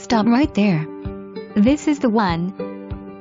stop right there. This is the one.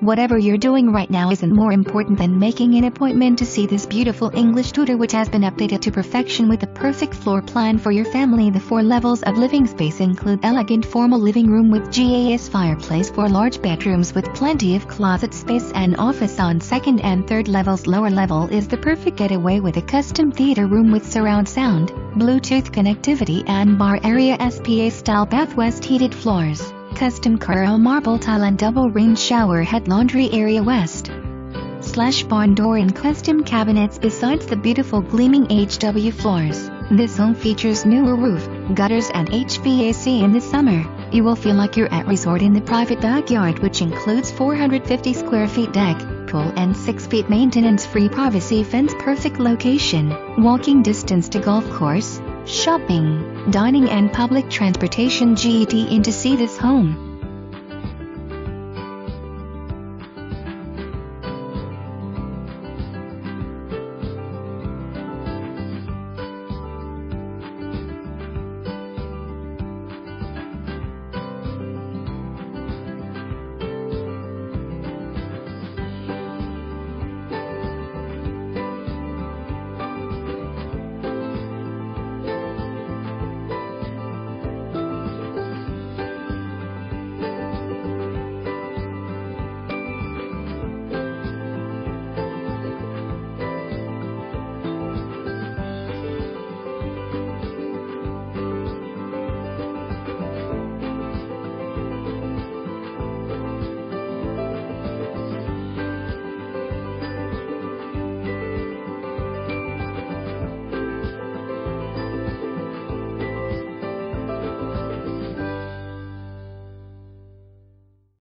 Whatever you're doing right now isn't more important than making an appointment to see this beautiful English Tudor, which has been updated to perfection with the perfect floor plan for your family. The 4 levels of living space include elegant formal living room with GAS fireplace, 4 large bedrooms with plenty of closet space and office on 2nd and 3rd levels. Lower level is the perfect getaway with a custom theater room with surround sound, Bluetooth connectivity and bar area, SPA-style bath, west heated floors, custom Carrera marble tile and double range shower head, laundry area, west/barn door and custom cabinets. Besides the beautiful gleaming HW floors, this home features newer roof, gutters and HVAC. In the summer, you will feel like you're at resort in the private backyard, which includes 450 square feet deck, pool and 6 feet maintenance-free privacy fence. Perfect location, walking distance to golf course, shopping, dining and public transportation. Get in to see this home.